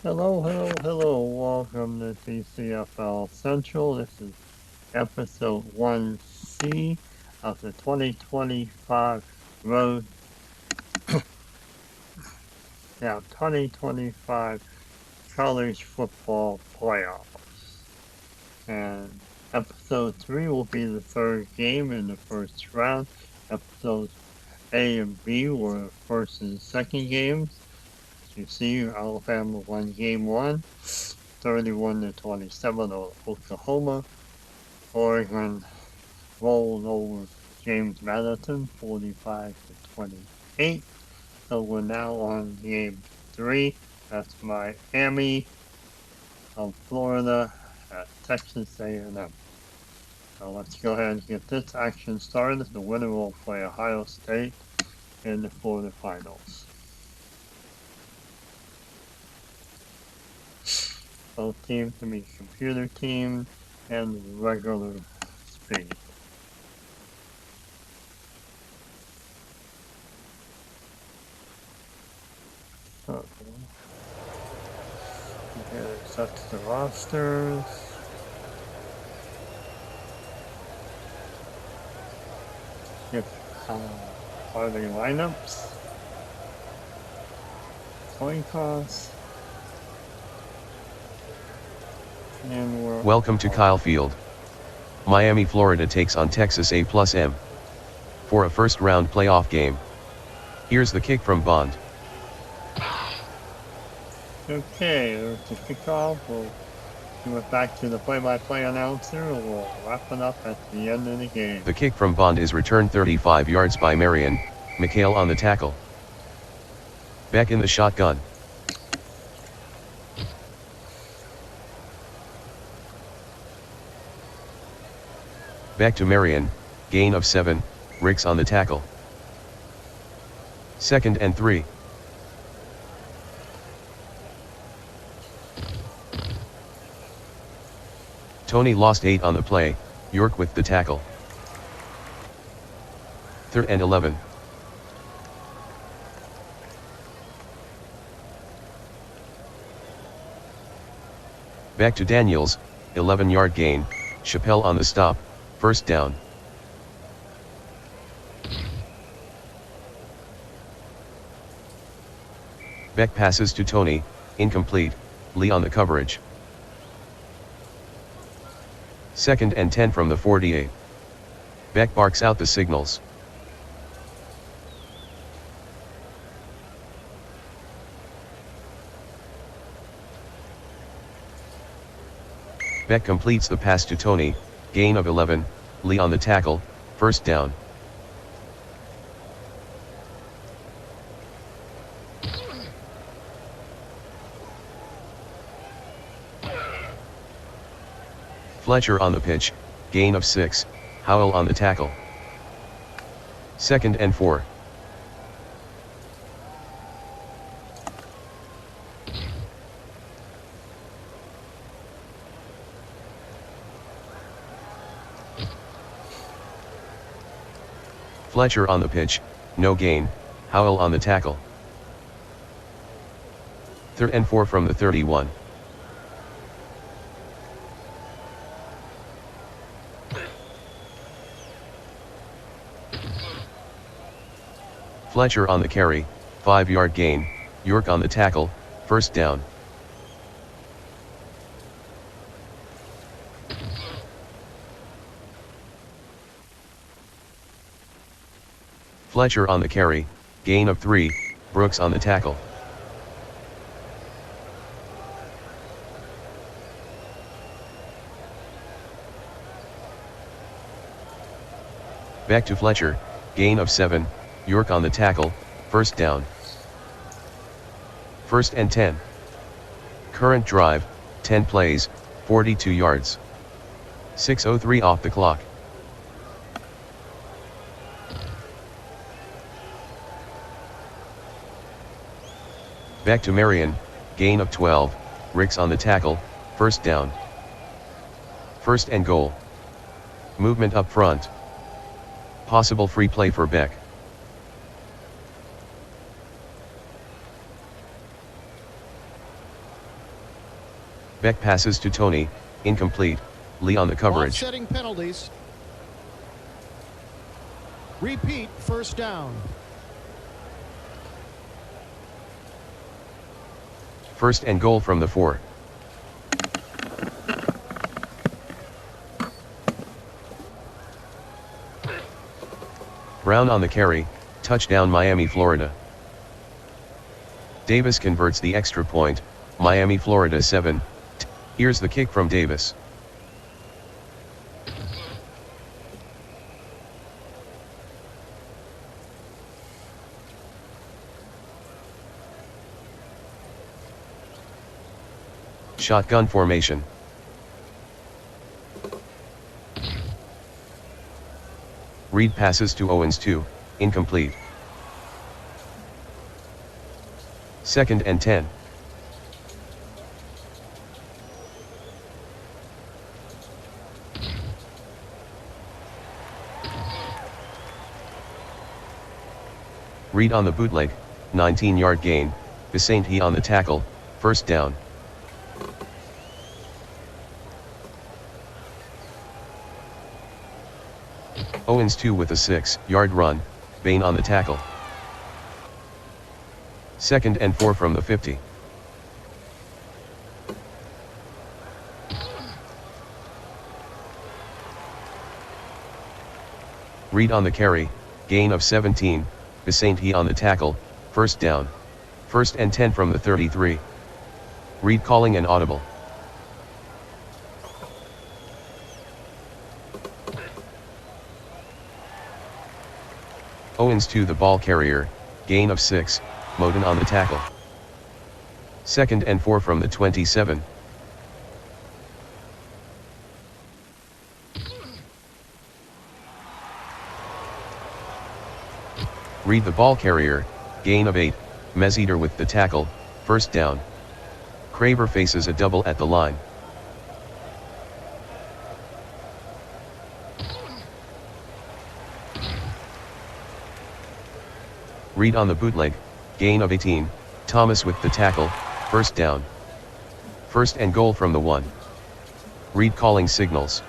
Hello. Welcome to TCFL Central. This is episode 1C of the 2025 Road, 2025 College Football Playoffs. And episode 3 will be the third game in the first round. Episodes A and B were the first and second games. As you see, Alabama won game 1. 31-27 over Oklahoma. Oregon rolled over James Madison 45-28. So we're now on game 3. That's Miami of Florida at Texas A&M. So let's go ahead and get this action started. The winner will play Ohio State in the quarterfinals. Both teams can be computer teams and regular speed. Okay, sets the rosters. Get starting lineups. Coin toss. Welcome to Kyle Field. Miami, Florida takes on Texas A&M for a first-round playoff game. Here's the kick from Bond. Okay, there's the kickoff. We'll give it back to the play-by-play announcer. We'll wrap it up at the end of the game. The kick from Bond is returned 35 yards by Marion. McHale on the tackle. Back in the shotgun. Back to Marion, gain of 7, Ricks on the tackle. 2nd and 3. Tony lost 8 on the play, York with the tackle. 3rd and 11. Back to Daniels, 11-yard gain, Chappelle on the stop, 1st down. Beck passes to Tony, incomplete, Lee on the coverage. 2nd and 10 from the 48. Beck barks out the signals. Beck completes the pass to Tony, gain of 11, Lee on the tackle, 1st down. Fletcher on the pitch, gain of 6, Howell on the tackle. 2nd and 4. Fletcher on the pitch, no gain, Howell on the tackle. 3rd and 4 from the 31. Fletcher on the carry, 5-yard gain, York on the tackle, 1st down. Fletcher on the carry, gain of 3, Brooks on the tackle. Back to Fletcher, gain of 7, York on the tackle, 1st down. 1st and 10. Current drive, 10 plays, 42 yards. 6:03 off the clock. Back to Marion, gain of 12, Ricks on the tackle, 1st down. 1st and goal. Movement up front. Possible free play for Beck. Beck passes to Tony, incomplete, Lee on the coverage. Offsetting penalties. Repeat, first down. First and goal from the 4. Brown on the carry, touchdown Miami, Florida. Davis converts the extra point, Miami, Florida 7. Here's the kick from Davis. Shotgun formation. Reed passes to Owens 2, incomplete. Second and 10. Reed on the bootleg, 19-yard gain, Vicente on the tackle, first down. Owens 2 with a 6-yard run, Bain on the tackle. Second and 4 from the 50. Reed on the carry, gain of 17, Vicente on the tackle, first down. First and 10 from the 33. Reed calling an audible. Owens to the ball carrier, gain of 6, Moden on the tackle. Second and 4 from the 27. Reed the ball carrier, gain of 8, Meziter with the tackle, first down. Craver faces a double at the line. Reed on the bootleg, gain of 18, Thomas with the tackle, first down. First and goal from the 1. Reed calling signals.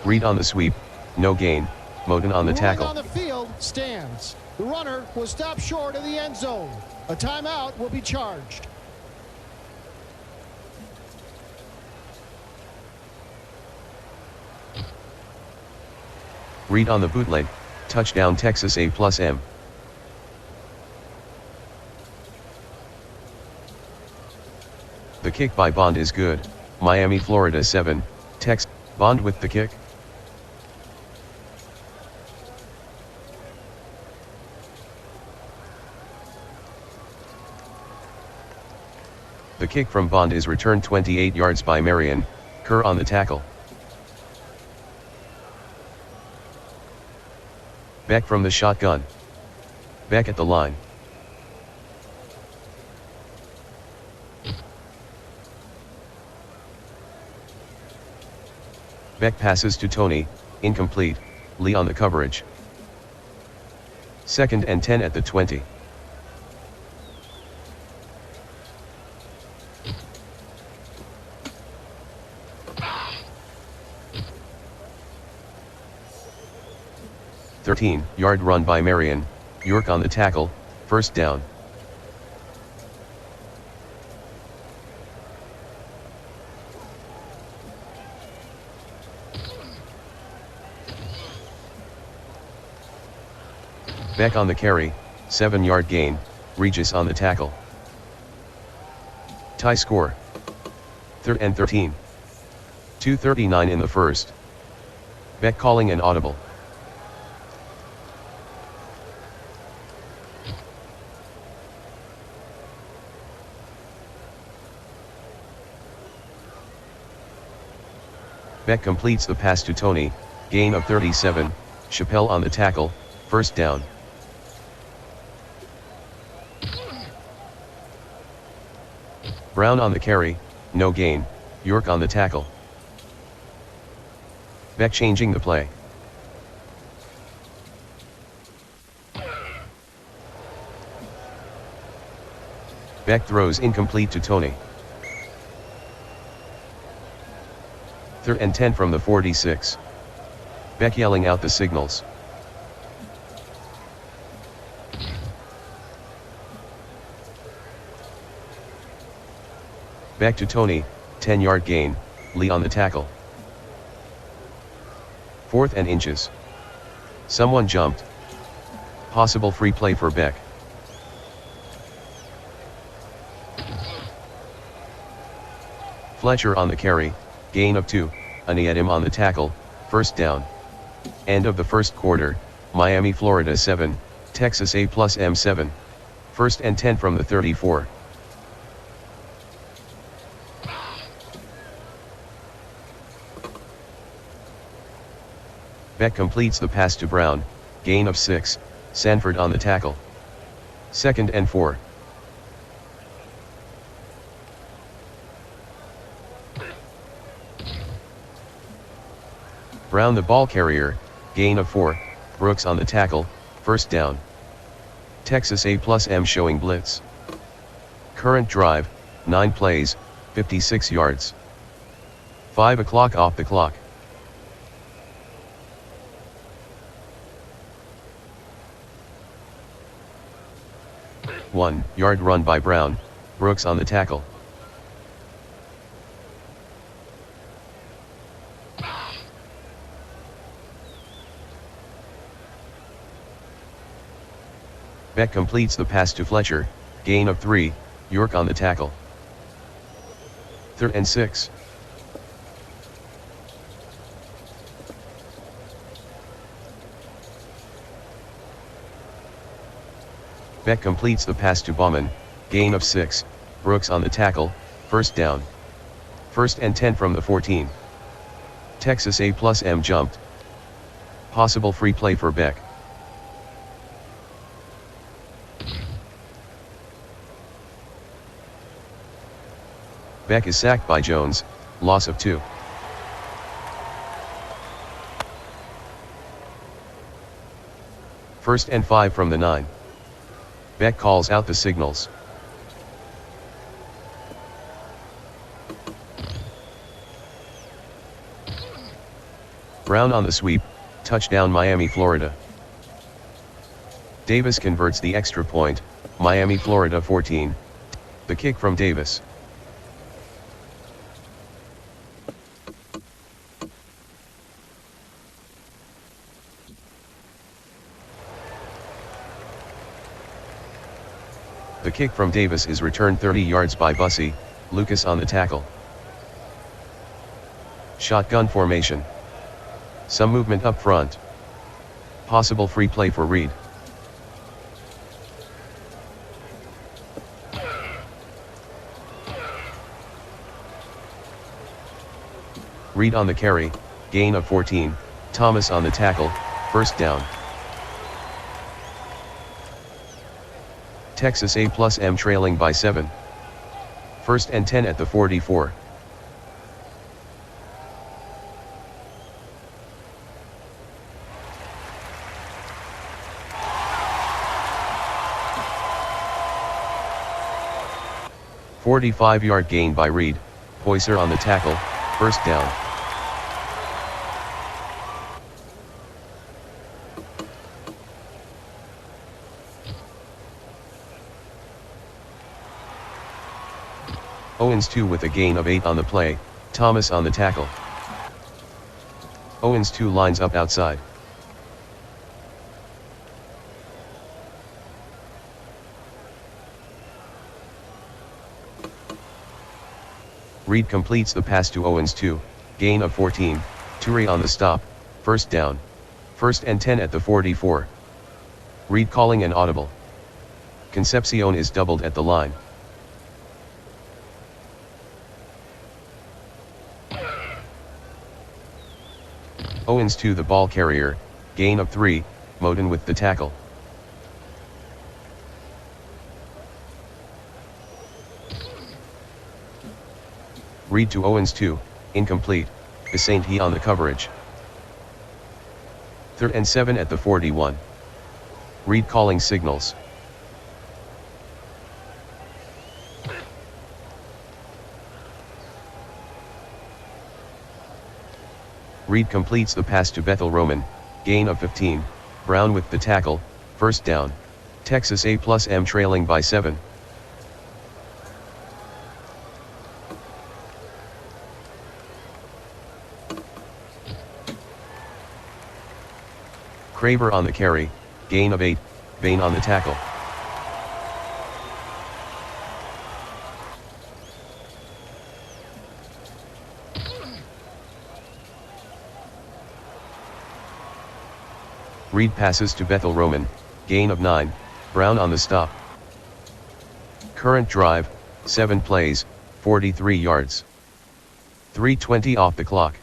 Reed on the sweep, no gain, Moden on the tackle. On the field stands. The runner was stopped short of the end zone. A timeout will be charged. Reed on the bootleg, touchdown Texas A+M. The kick by Bond is good, Miami, Florida 7, Tex, Bond with the kick. The kick from Bond is returned 28 yards by Marion, Kerr on the tackle. Beck from the shotgun. Beck at the line. Beck passes to Tony, incomplete, Lee on the coverage. Second and 10 at the 20. Yard run by Marion, York on the tackle, first down. Beck on the carry, 7-yard gain, Regis on the tackle. Tie score. 3rd and 13. 2:39 in the first. Beck calling an audible. Beck completes the pass to Tony, gain of 37, Chappelle on the tackle, first down. Brown on the carry, no gain, York on the tackle. Beck changing the play. Beck throws incomplete to Tony. 3rd and 10 from the 46. Beck yelling out the signals. Back to Tony, 10-yard gain, Lee on the tackle. 4th and inches. Someone jumped. Possible free play for Beck. Fletcher on the carry, gain of 2, Aniadim on the tackle, 1st down. End of the first quarter, Miami, Florida 7, Texas A+M 7. 1st and 10 from the 34. Beck completes the pass to Brown, gain of 6, Sanford on the tackle. 2nd and 4. Brown the ball carrier, gain of 4, Brooks on the tackle, 1st down. Texas A+M showing blitz. Current drive, 9 plays, 56 yards. 5 o'clock off the clock. One-yard run by Brown, Brooks on the tackle. Beck completes the pass to Fletcher, gain of 3, York on the tackle. 3rd and 6. Beck completes the pass to Bauman, gain of 6, Brooks on the tackle, 1st down. 1st and 10 from the 14. Texas A+M jumped. Possible free play for Beck. Beck is sacked by Jones, loss of 2. First and 5 from the 9. Beck calls out the signals. Brown on the sweep, touchdown Miami, Florida. Davis converts the extra point, Miami, Florida 14. The kick from Davis. The kick from Davis is returned 30 yards by Bussey, Lucas on the tackle. Shotgun formation. Some movement up front. Possible free play for Reed. Reed on the carry, gain of 14, Thomas on the tackle, 1st down. Texas A+M trailing by 7. 1st and 10 at the 44. "45-yard gain by Reed, Poyser on the tackle, 1st down. Owens 2 with a gain of 8 on the play, Thomas on the tackle. Owens 2 lines up outside. Reed completes the pass to Owens 2, gain of 14, Toure on the stop, 1st down. 1st and 10 at the 44. Reed calling an audible. Concepcion is doubled at the line. Owens 2 the ball carrier, gain of 3, Moden with the tackle. Reed to Owens 2, incomplete, He on the coverage. 3rd and 7 at the 41. Reed calling signals. Reed completes the pass to Bethel Roman, gain of 15, Brown with the tackle, first down. Texas A+M trailing by 7. Craver on the carry, gain of 8, Bain on the tackle. Reed passes to Bethel Roman, gain of 9, Brown on the stop. Current drive, 7 plays, 43 yards. 3:20 off the clock.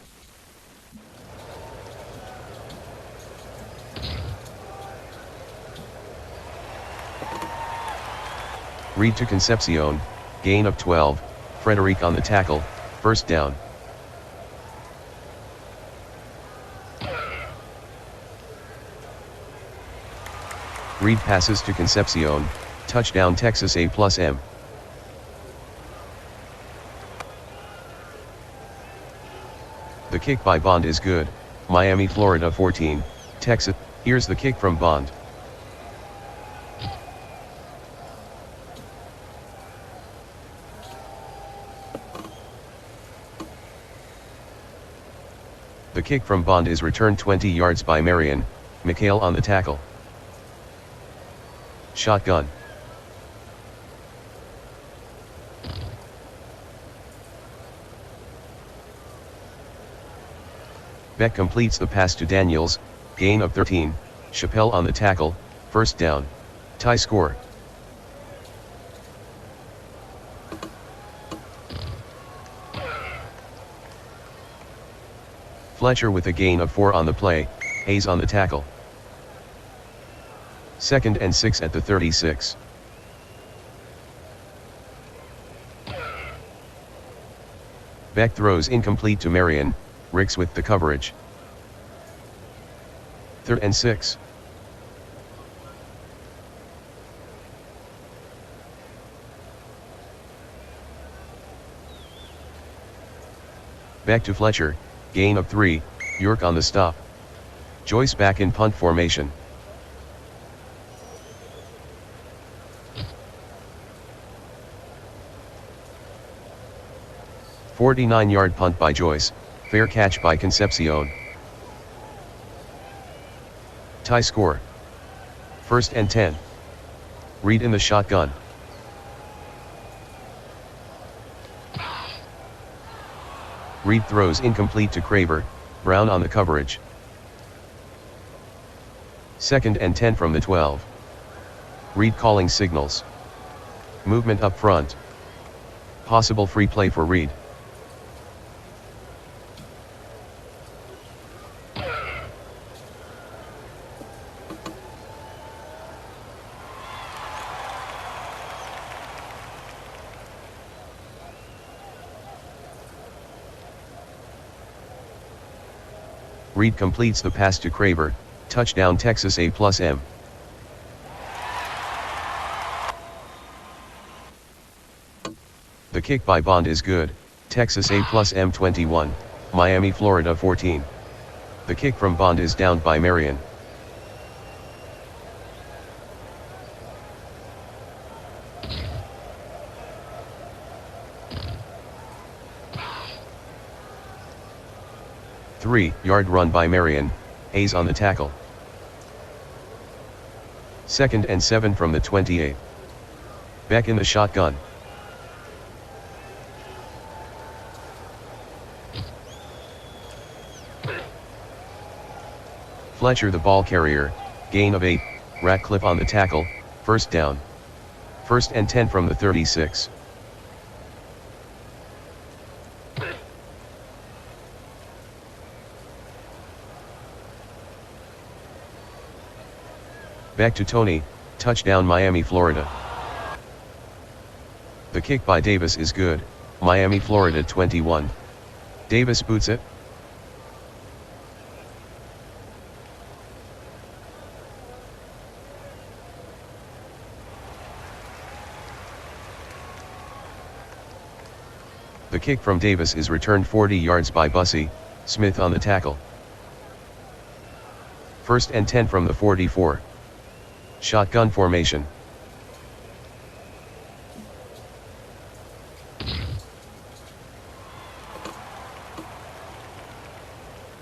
Reed to Concepcion, gain of 12, Frederic on the tackle, first down. Reed passes to Concepcion, touchdown Texas A+M. The kick by Bond is good, Miami, Florida 14, Texas. Here's the kick from Bond. The kick from Bond is returned 20 yards by Marion, McHale on the tackle. Shotgun. Beck completes the pass to Daniels, gain of 13, Chappelle on the tackle, first down. Tie score. Fletcher with a gain of 4 on the play, Hayes on the tackle. 2nd and 6 at the 36. Beck throws incomplete to Marion, Ricks with the coverage. 3rd and 6. Back to Fletcher, gain of 3, York on the stop. Joyce back in punt formation. "49-yard punt by Joyce, fair catch by Concepcion. Tie score. 1st and 10. Reed in the shotgun. Reed throws incomplete to Craver, Brown on the coverage. 2nd and 10 from the 12. Reed calling signals. Movement up front. Possible free play for Reed. Reed completes the pass to Craver, touchdown Texas A+M. The kick by Bond is good, Texas A+M 21, Miami, Florida 14. The kick from Bond is downed by Marion. Three-yard run by Marion, Hayes on the tackle. 2nd and 7 from the 28. Beck in the shotgun. Fletcher the ball carrier, gain of 8, Ratcliffe on the tackle, first down. 1st and 10 from the 36. Back to Tony, touchdown Miami, Florida. The kick by Davis is good, Miami, Florida 21. Davis boots it. The kick from Davis is returned 40 yards by Bussey, Smith on the tackle. 1st and 10 from the 44. Shotgun formation.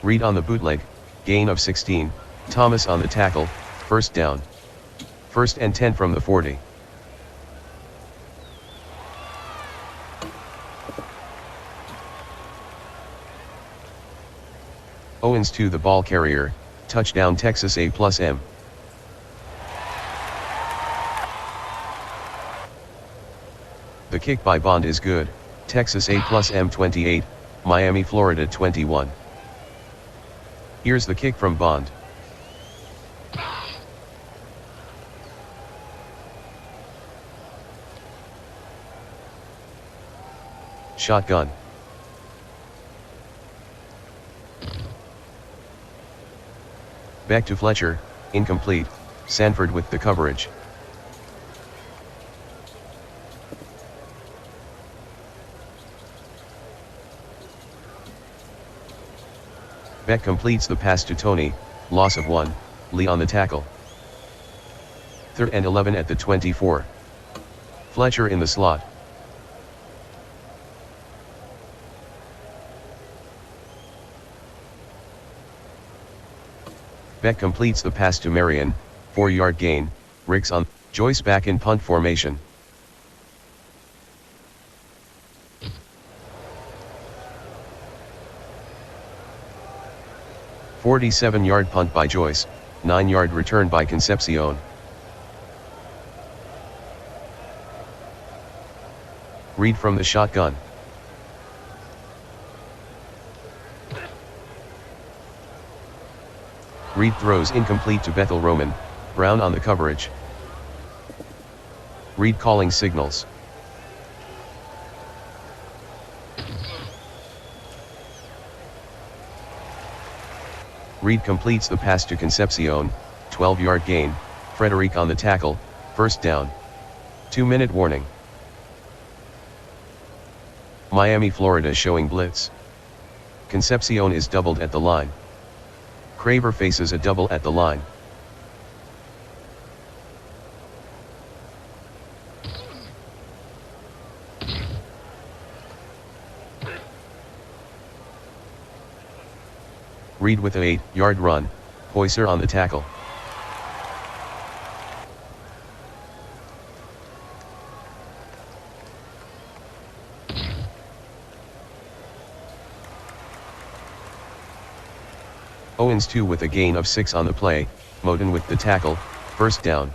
Reed on the bootleg, gain of 16, Thomas on the tackle, 1st down. 1st and 10 from the 40. Owens to the ball carrier, touchdown Texas A+M. The kick by Bond is good, Texas A+M 28, Miami, Florida 21. Here's the kick from Bond. Shotgun. Back to Fletcher, incomplete, Sanford with the coverage. Beck completes the pass to Tony, loss of 1, Lee on the tackle. 3rd and 11 at the 24. Fletcher in the slot. Beck completes the pass to Marion, 4-yard gain, Ricks on, Joyce back in punt formation. "47-yard punt by Joyce, 9-yard return by Concepcion. Reed from the shotgun. Reed throws incomplete to Bethel Roman, Brown on the coverage. Reed calling signals. Reed completes the pass to Concepcion, 12-yard gain, Frederic on the tackle, 1st down. 2-minute warning. Miami, Florida showing blitz. Concepcion is doubled at the line. Craver faces a double at the line. Reed with an 8-yard run, Poyser on the tackle. Owens 2 with a gain of 6 on the play, Moten with the tackle, 1st down.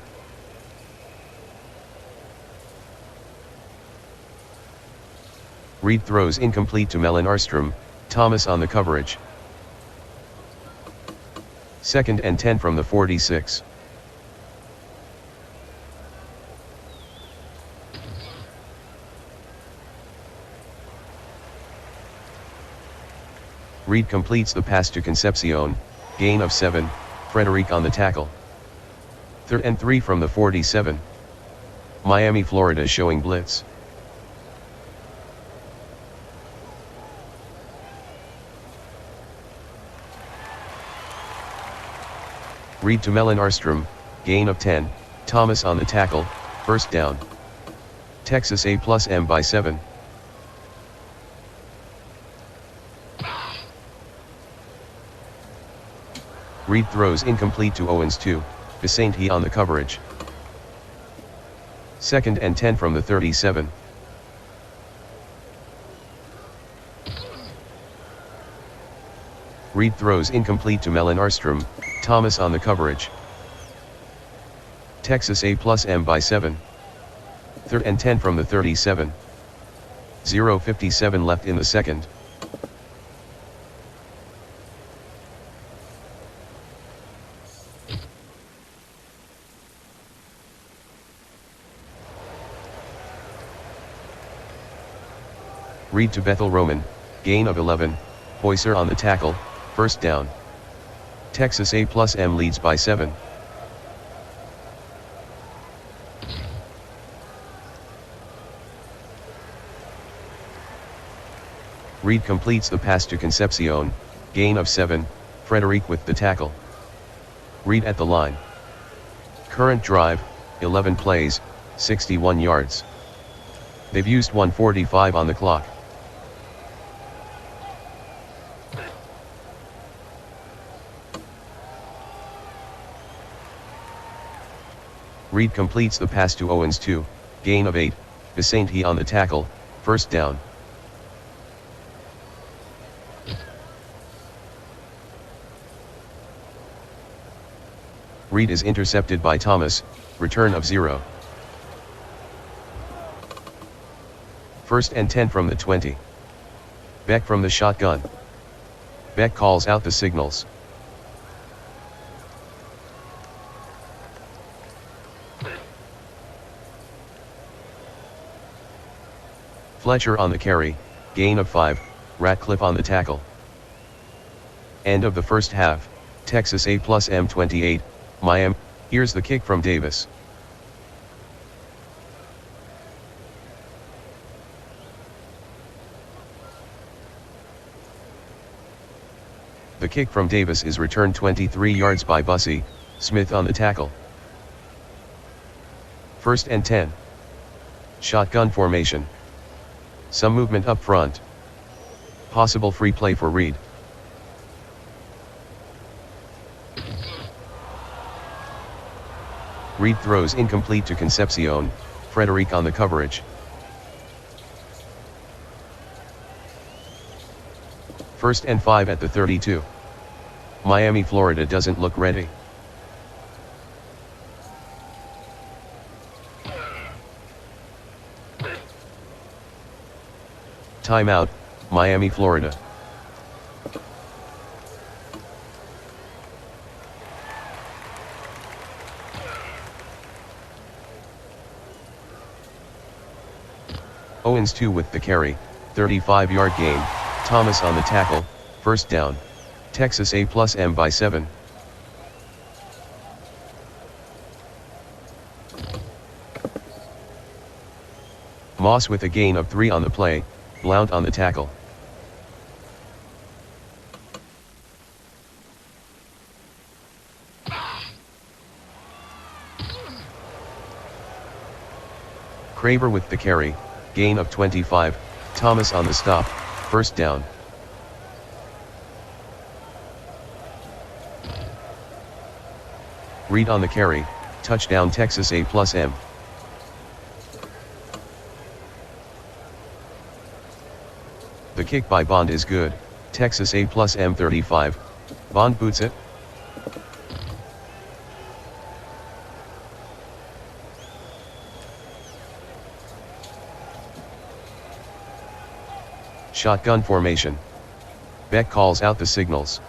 Reed throws incomplete to Melon Arstrom, Thomas on the coverage. 2nd and 10 from the 46. Reed completes the pass to Concepcion, gain of 7, Frederic on the tackle. 3rd and 3 from the 47. Miami, Florida showing blitz. Reed to Melon Arstrom, gain of 10, Thomas on the tackle, 1st down. Texas A+M by 7. Reed throws incomplete to Owens 2, Vicente on the coverage. 2nd and 10 from the 37. Reed throws incomplete to Melon Arstrom, Thomas on the coverage. Texas A+M by 7. 3rd and 10 from the 37. 0:57 left in the second. Reed to Bethel Roman, gain of 11, Poyser on the tackle, 1st down. Texas A+M leads by 7. Reed completes the pass to Concepcion, gain of 7, Frederic with the tackle. Reed at the line. Current drive, 11 plays, 61 yards. They've used 1:45 on the clock. Reed completes the pass to Owens 2, gain of 8, Vicente on the tackle, first down. Reed is intercepted by Thomas, return of 0. First and 10 from the 20. Beck from the shotgun. Beck calls out the signals. Fletcher on the carry, gain of 5, Ratcliffe on the tackle. End of the first half, Texas A+M 28, Miami. Here's the kick from Davis. The kick from Davis is returned 23 yards by Bussey, Smith on the tackle. First and 10. Shotgun formation. Some movement up front. Possible free play for Reed. Reed throws incomplete to Concepcion, Frederic on the coverage. First and 5 at the 32. Miami, Florida doesn't look ready. Timeout, Miami, Florida. Owens 2 with the carry, 35-yard gain, Thomas on the tackle, first down. Texas A+M by 7. Moss with a gain of 3 on the play, Blount on the tackle. Craver with the carry, gain of 25, Thomas on the stop, first down. Reed on the carry, touchdown Texas A+M. The kick by Bond is good, Texas A+M 35, Bond boots it. Shotgun formation. Beck calls out the signals.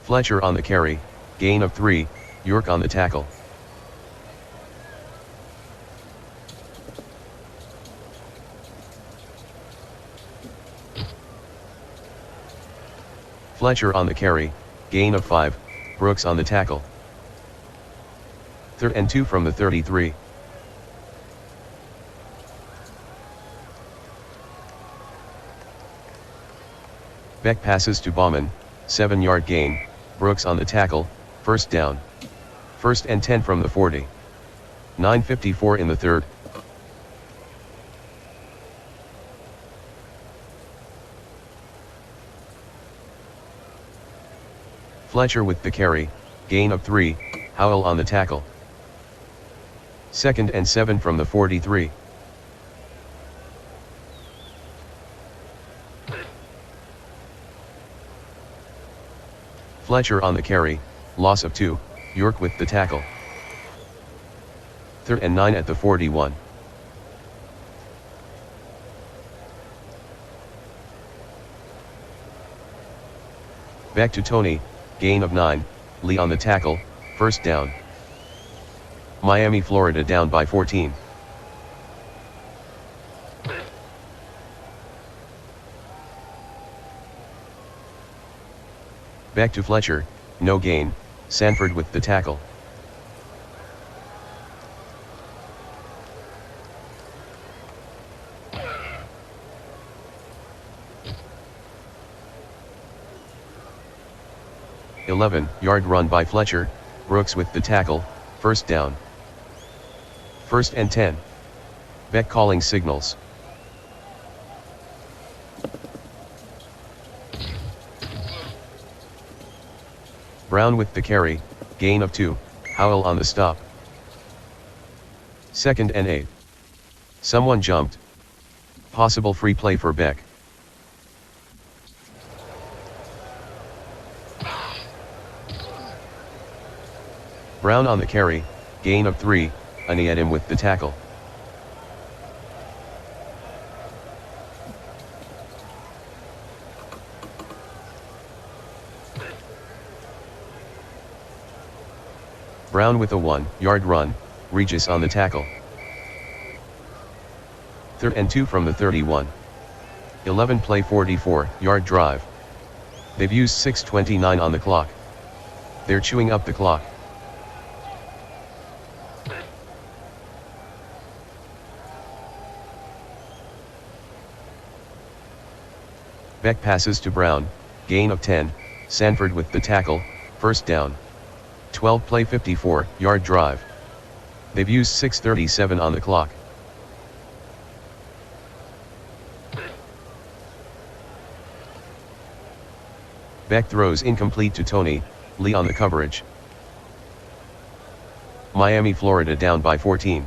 Fletcher on the carry, gain of 3, York on the tackle. Fletcher on the carry, gain of 5, Brooks on the tackle. Third and 2 from the 33. Beck passes to Bauman, 7-yard gain, Brooks on the tackle, first down. First and 10 from the 40. 9:54 in the third. Fletcher with the carry, gain of 3, Howell on the tackle. Second and 7 from the 43. Fletcher on the carry, loss of 2, York with the tackle. Third and 9 at the 41. Back to Tony, gain of 9, Lee on the tackle, first down. Miami, Florida down by 14. Back to Fletcher, no gain, Sanford with the tackle. 11-yard run by Fletcher, Brooks with the tackle, first down. 1st and 10. Beck calling signals. Brown with the carry, gain of 2, Howell on the stop. 2nd and 8. Someone jumped. Possible free play for Beck. Brown on the carry, gain of 3, Aniedem with the tackle. Brown with a 1-yard run, Regis on the tackle. 3rd and 2 from the 31. 11 play 44-yard drive. They've used 6:29 on the clock. They're chewing up the clock. Beck passes to Brown, gain of 10, Sanford with the tackle, first down. 12 play 54-yard drive. They've used 6:37 on the clock. Beck throws incomplete to Tony, Lee on the coverage. Miami, Florida down by 14.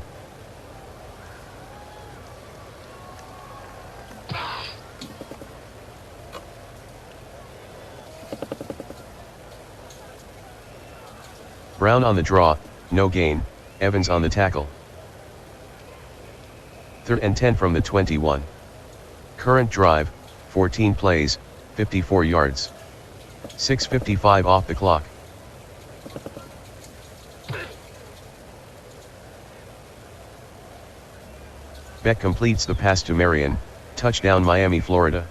Brown on the draw, no gain, Evans on the tackle. 3rd and 10 from the 21. Current drive, 14 plays, 54 yards. 6:55 off the clock. Beck completes the pass to Marion, touchdown Miami, Florida.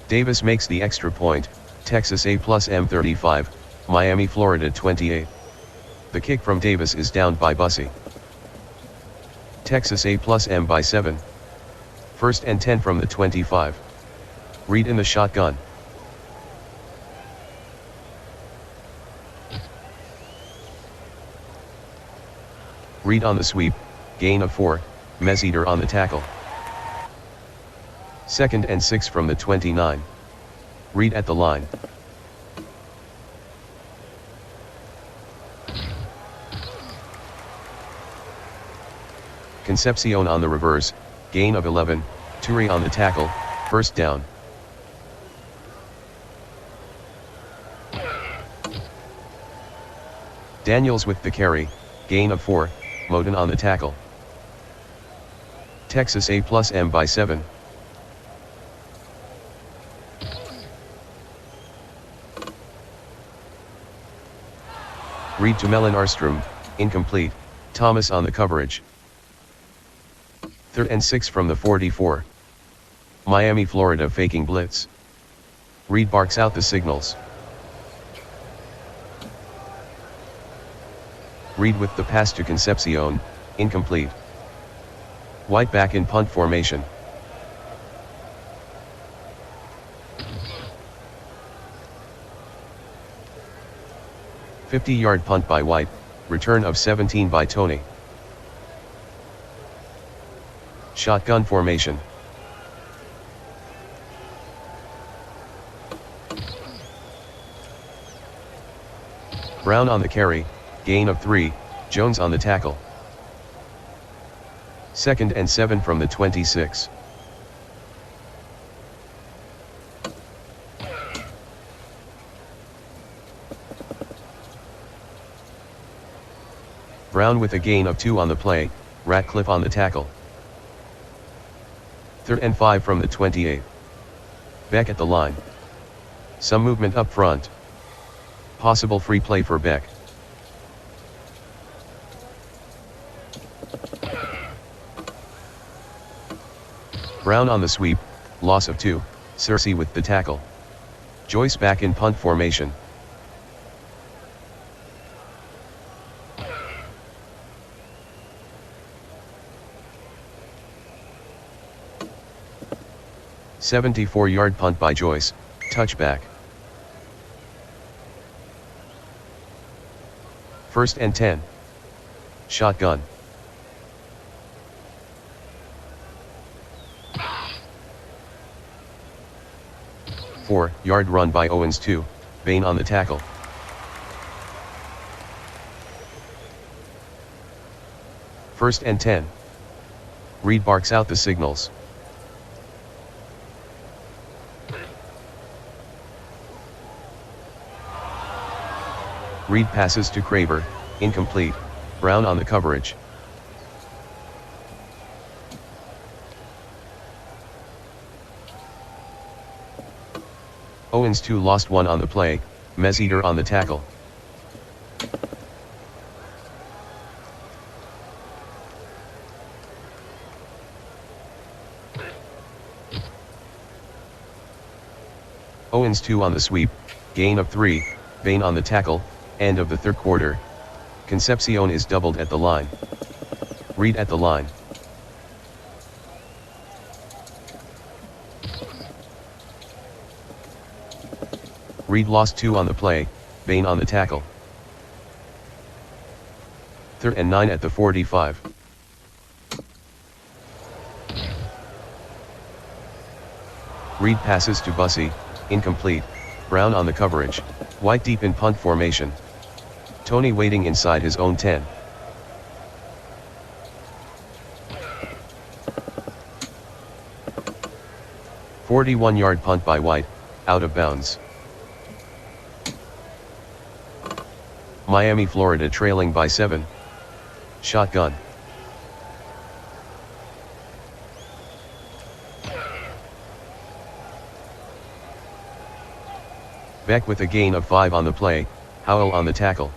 Davis makes the extra point, Texas A+M 35, Miami, Florida 28. The kick from Davis is downed by Bussey. Texas A+M by 7. 1st and 10 from the 25. Reed in the shotgun. Reed on the sweep, gain of 4, Mesiter on the tackle. 2nd and 6 from the 29. Reed at the line. Concepcion on the reverse, gain of 11, Turi on the tackle, first down. Daniels with the carry, gain of 4, Moden on the tackle. Texas A+M by 7. Reed to Melon Arstrom, incomplete, Thomas on the coverage. 3rd and 6 from the 44. Miami, Florida faking blitz. Reed barks out the signals. Reed with the pass to Concepcion, incomplete. White back in punt formation. "50-yard punt by White, return of 17 by Tony. Shotgun formation. Brown on the carry, gain of 3, Jones on the tackle. 2nd and 7 from the 26. Brown with a gain of 2 on the play, Ratcliffe on the tackle. 3rd and 5 from the 28. Beck at the line. Some movement up front. Possible free play for Beck. Brown on the sweep, loss of 2, Searcy with the tackle. Joyce back in punt formation. "74-yard punt by Joyce, touchback. First and 10. Shotgun. Yard run by Owens 2, Bain on the tackle. First and 10. Reed barks out the signals. Reed passes to Craver, incomplete, Brown on the coverage. Owens 2 lost 1 on the play, Meseater on the tackle. Owens 2 on the sweep, gain of 3, Bain on the tackle, end of the third quarter. Concepcion is doubled at the line. Reed at the line. Reed lost 2 on the play, Bain on the tackle. 3rd and 9 at the 45. Reed passes to Bussey, incomplete, Brown on the coverage, White deep in punt formation. Tony waiting inside his own 10. "41-yard punt by White, out of bounds. Miami, Florida trailing by 7. Shotgun. Beck with a gain of 5 on the play, Howell on the tackle.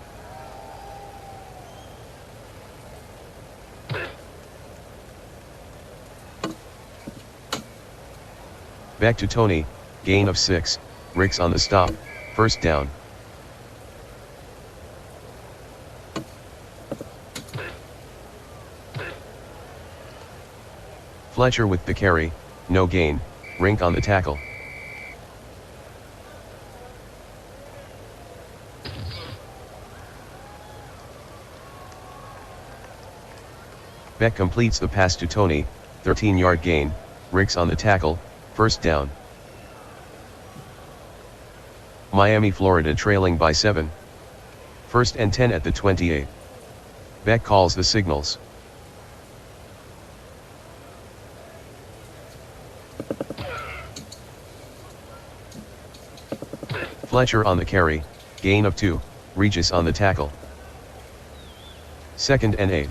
Back to Tony, gain of 6, Ricks on the stop, first down. Fletcher with the carry, no gain, Rink on the tackle. Beck completes the pass to Tony, 13-yard gain, Ricks on the tackle, first down. Miami, Florida trailing by 7. 1st and 10 at the 28. Beck calls the signals. Fletcher on the carry, gain of 2, Regis on the tackle. 2nd and 8.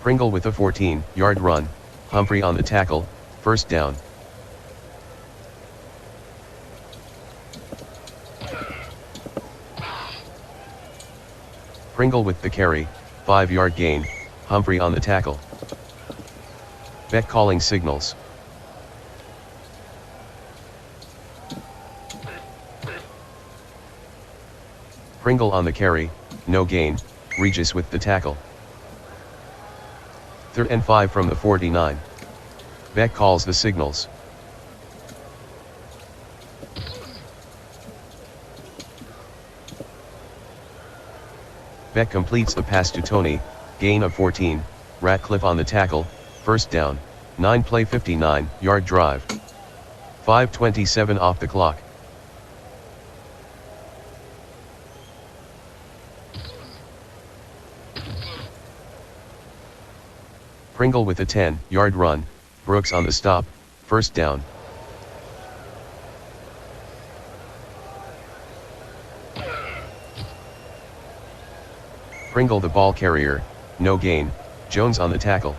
Pringle with a 14-yard run, Humphrey on the tackle, first down. Pringle with the carry, 5-yard gain, Humphrey on the tackle. Beck calling signals. Pringle on the carry, no gain, Regis with the tackle. 3rd and 5 from the 49. Beck calls the signals. Beck completes the pass to Tony, gain of 14, Ratcliffe on the tackle, first down, 9-play 59-yard drive. 5:27 off the clock. Pringle with a 10-yard run, Brooks on the stop, first down. Pringle the ball carrier, no gain, Jones on the tackle.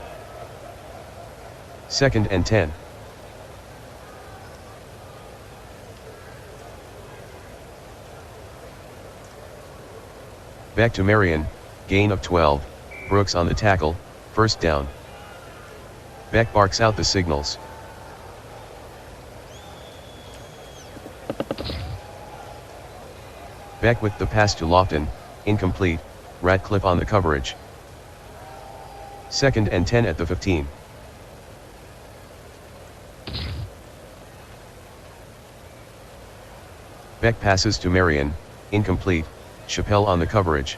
2nd and 10. Back to Marion, gain of 12, Brooks on the tackle, first down. Beck barks out the signals. Beck with the pass to Lofton, incomplete, Ratcliffe on the coverage. 2nd and 10 at the 15. Beck passes to Marion, incomplete, Chappelle on the coverage.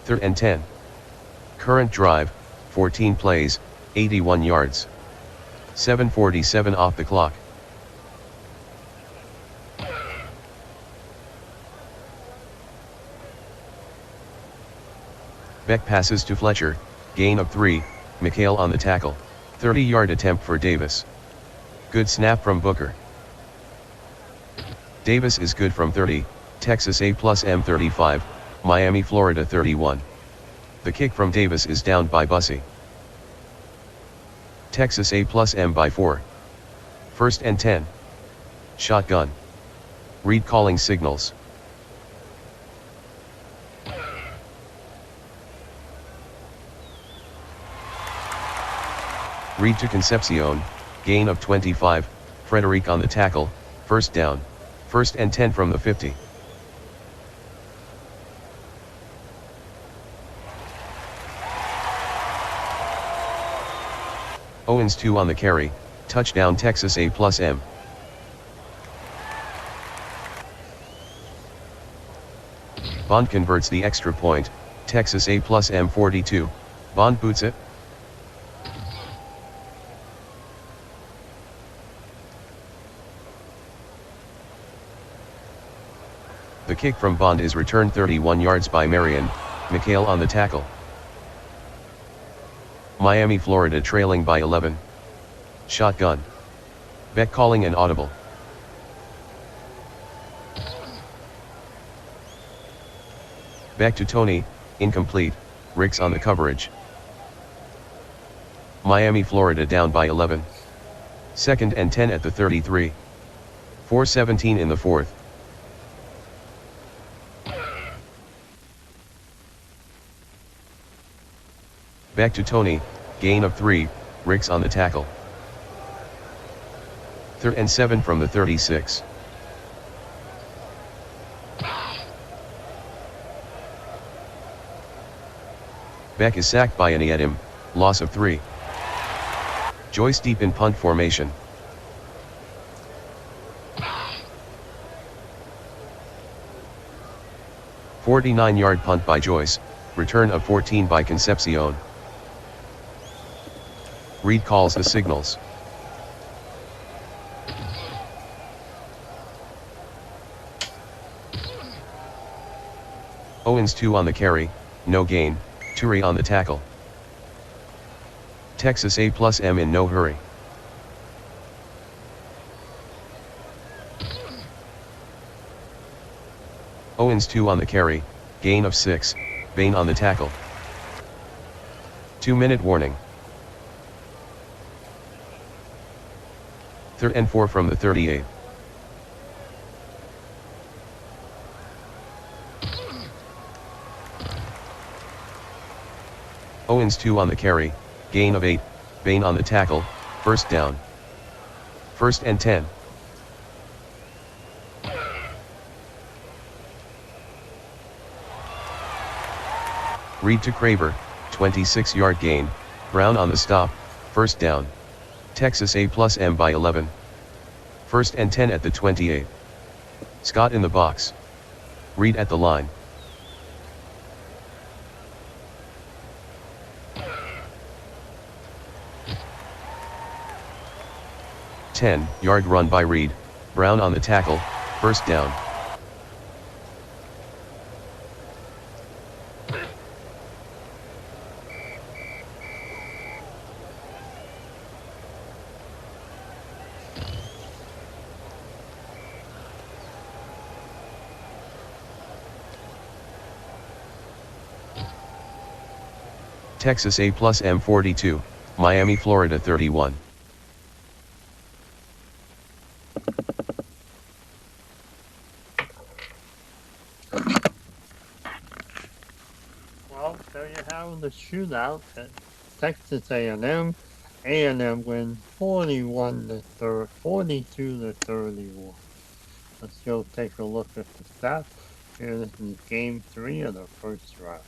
3rd and 10. Current drive, 14 plays, 81 yards. 7:47 off the clock. Beck passes to Fletcher, gain of 3, McHale on the tackle, 30-yard attempt for Davis. Good snap from Booker. Davis is good from 30, Texas A+M 35, Miami, Florida 31. The kick from Davis is downed by Bussey. Texas A+M by 4. 1st and 10. Shotgun. Reed calling signals. Reed to Concepcion, gain of 25, Frederic on the tackle, 1st down, 1st and 10 from the 50. Owens 2 on the carry, touchdown Texas A+M. Bond converts the extra point, Texas A+M 42, Bond boots it. The kick from Bond is returned 31 yards by Marion, McHale on the tackle. Miami, Florida trailing by 11. Shotgun. Beck calling an audible. Back to Tony, incomplete, Ricks on the coverage. Miami, Florida down by 11. 2nd and 10 at the 33. 4:17 in the 4th. Back to Tony, gain of 3, Ricks on the tackle. 3rd and 7 from the 36. Beck is sacked by Aniedim, loss of 3. Joyce deep in punt formation. "49-yard punt by Joyce, return of 14 by Concepcion. Reed calls the signals. Owens 2 on the carry, no gain, Turi on the tackle. Texas A+M in no hurry. Owens 2 on the carry, gain of 6, Bain on the tackle. 2-minute warning. 3rd and 4 from the 38. Owens 2 on the carry, gain of 8, Bain on the tackle, 1st down. 1st and 10. Reed to Craver, 26-yard gain, Brown on the stop, 1st down. Texas A+M by 11. 1st and 10 at the 28. Scott in the box. Reed at the line. "10-yard run by Reed, Brown on the tackle, 1st down. Texas A+M 42, Miami, Florida 31. Well, there you have the shootout at Texas A&M. A&M wins 42-31. Let's go take a look at the stats. Here, this is game 3 of the first round.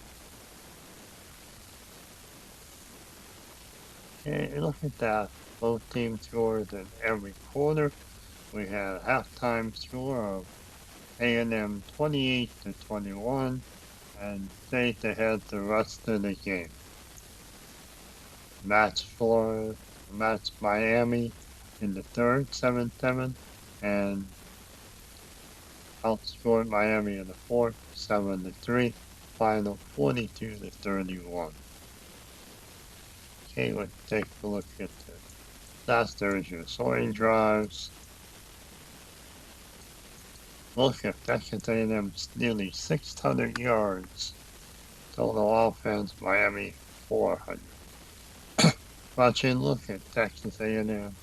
Okay, look at that. Both teams scored in every quarter. we had a halftime score of A&M 28-21, and State ahead the rest of the game. Match Miami in the third, 7-7, and outscored Miami in the fourth, 7-3, final 42-31. Okay, let's take a look at the stats. There's your scoring drives. Look at Texas A&M's nearly 600 yards. Total offense, Miami 400. Rushing, look at Texas A&M.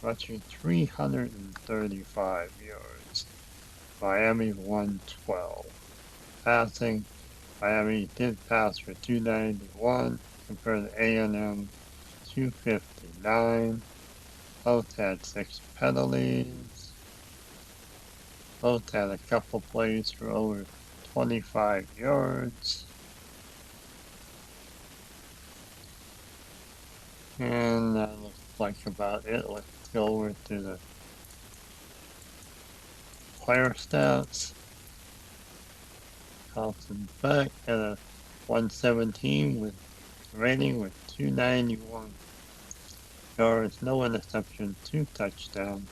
Rushing 335 yards. Miami 112. Passing, Miami did pass for 291 compared to A&M 259. Both had 6 penalties. Both had a couple plays for over 25 yards. And that looks like about it. Let's go over to the player stats. Carlson Beck had a 117 with rating with 291 yards, no interception, 2 touchdowns.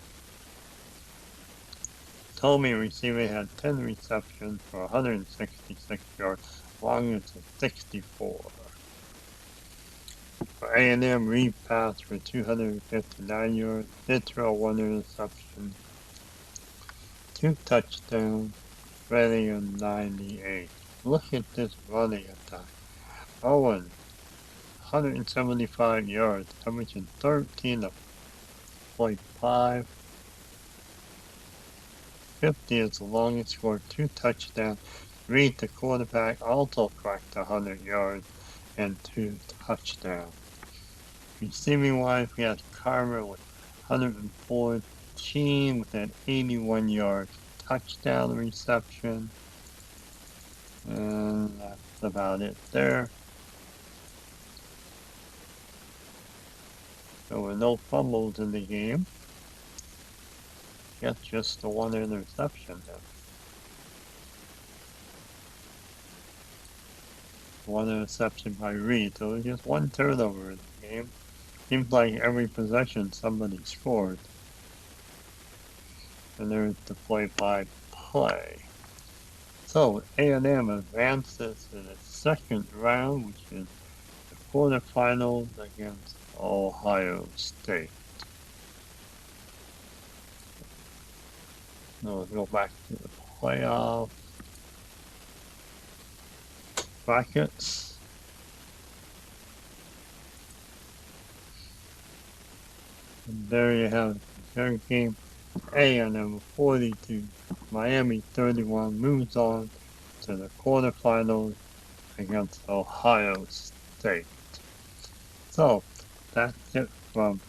Tomey receiving had 10 receptions for 166 yards, longest of 64. For A&M, Reed passed for 259 yards, did throw 1 interception, 2 touchdowns, rating of 98. Look at this running attack. Owen, 175 yards, averaging 13.5. 50 is the longest, scored 2 touchdowns. Reed, the quarterback, also cracked 100 yards and 2 touchdowns. Receiving wise, we had Carver with 114 with an 81-yard touchdown reception. And that's about it there. There were no fumbles in the game. Yes, just the 1 interception there. 1 interception by Reed, so it was just 1 turnover in the game. Seems like every possession somebody scored. And there's the play-by-play. So A&M advances to the second round, which is the quarterfinals against Ohio State. Now let's go back to the playoff brackets. And there you have the third game. A&M 42, Miami 31 moves on to the quarterfinals against Ohio State. So that's it from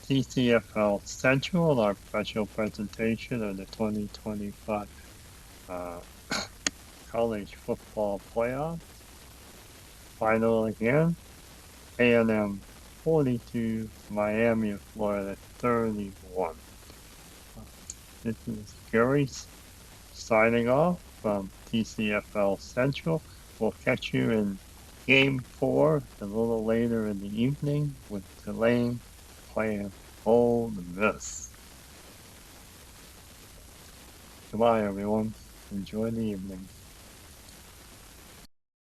TCFL Central, our special presentation of the 2025 college football playoff. Final again, A&M 42, Miami of Florida 31. This is Gary signing off from TCFL Central. We'll catch you in Game 4 a little later in the evening with Tulane playing Ole Miss. Goodbye, everyone. Enjoy the evening.